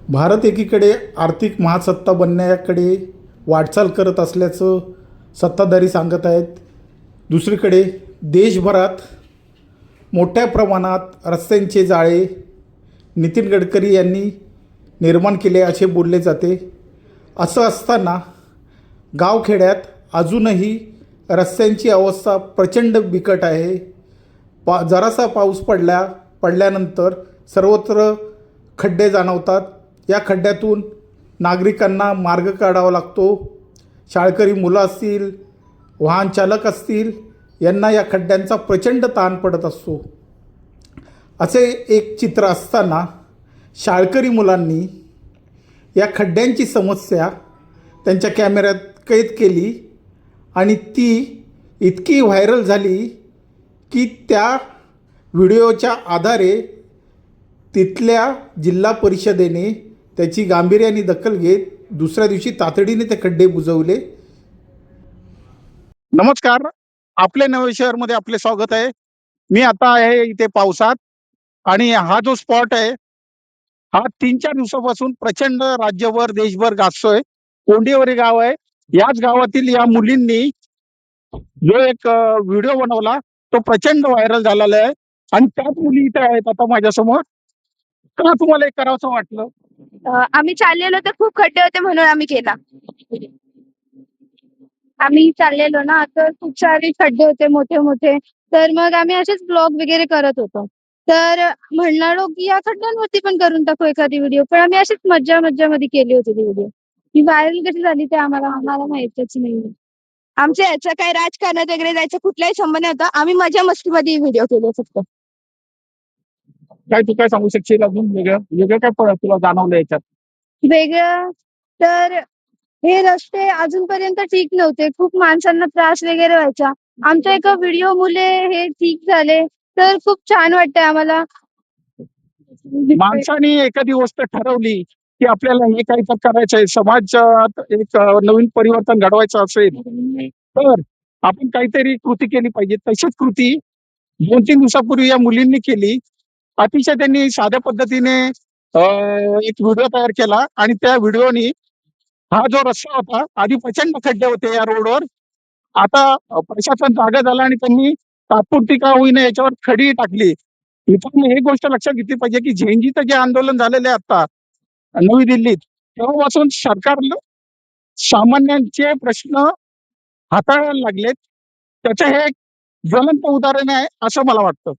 भारत एकीकडे आर्थिक महासत्ता बनण्याकडे वाटचाल करत असल्याचं सत्ताधारी सांगत आहेत. दुसरीकडे देशभरात मोठ्या प्रमाणात रस्त्यांचे जाळे नितीन गडकरी यांनी निर्माण केले असे बोलले जाते. असं असताना गावखेड्यात अजूनही रस्त्यांची अवस्था प्रचंड बिकट आहे. जरासा पाऊस पडल्यानंतर सर्वत्र खड्डे जाणवतात. या खड्ड्यातून नागरिकांना मार्ग काढावा लागतो. शाळकरी मुलं असतील, वाहन चालक असतील, यांना या खड्ड्यांचा प्रचंड ताण पडत असतो. असे एक चित्र असताना शाळकरी मुलांनी या खड्ड्यांची समस्या त्यांच्या कॅमेऱ्यात कैद केली आणि ती इतकी व्हायरल झाली की त्या व्हिडिओच्या आधारे तिथल्या जिल्हा परिषदेने त्याची गांभीर्याने दखल घेत दुसऱ्या दिवशी तातडीने ते खड्डे बुजवले. नमस्कार, आपल्या नवे शहरमध्ये आपले स्वागत आहे. मी आता आहे इथे पावसात आणि हा जो स्पॉट आहे हा 3-4 दिवसापासून प्रचंड राज्यभर देशभर गाजतोय. कोंडिवरी गाव आहे. याच गावातील या मुलींनी जो एक व्हिडिओ बनवला तो प्रचंड व्हायरल झालेला आहे आणि त्याच मुली इथे आहेत आता माझ्यासमोर. का तुम्हाला हे करावंसं वाटलं? आम्ही चाललेलो तर खूप खड्डे होते म्हणून आम्ही केला. आम्ही चाललेलो ना तर खूप सारे खड्डे होते मोठे मोठे. तर मग आम्ही असेच ब्लॉग वगैरे करत होतो. तर म्हणलो की या खड्ड्यांवरती पण करून टाकू एखादी व्हिडिओ. पण आम्ही अशीच मज्जा-मज्जामध्ये केली होती ती व्हिडिओ. ती व्हायरल कशी झाली ते आम्हाला माहीतच नाहीये. आमच्या याचा काही राजकारणात वगैरे जायचा कुठलाही संबंध नव्हता. आम्ही मजा-मस्तीमध्ये व्हिडिओ केले फक्त. काय तू काय सांगू शकशील अजून वेगळं वेगळं काय तुला जाणवलं याच्यात? वेगळं तर हे रस्ते अजूनपर्यंत ठीक नव्हते. खूप माणसांना त्रास वगैरे व्हायचा. आमच्या एका व्हिडिओमुळे हे ठीक झाले. तर खूप छान वाटतंय आम्हाला. माणसाने एखादी गोष्ट ठरवली की आपल्याला हे काही तर करायचंय, समाजात एक नवीन परिवर्तन घडवायचं असेल तर आपण काहीतरी कृती केली पाहिजे. तशीच कृती 2-3 दिवसापूर्वी या मुलींनी केली. अतिशय त्यांनी साध्या पद्धतीने एक व्हिडिओ तयार केला आणि त्या व्हिडिओनी हा जो रस्ता होता, आधी प्रचंड खड्डे होते या रोडवर. आता प्रशासन जागा झालं आणि त्यांनी तात्पुरती का होईना याच्यावर खडी टाकली. इथून एक गोष्ट लक्षात घेतली पाहिजे की झेंजीचं जे आंदोलन झालेलं आहे आता नवी दिल्लीत, तेव्हापासून सरकारनं सामान्यांचे प्रश्न हाताळायला लागलेत. त्याचं हे एक ज्वलंत उदाहरण आहे असं मला वाटतं.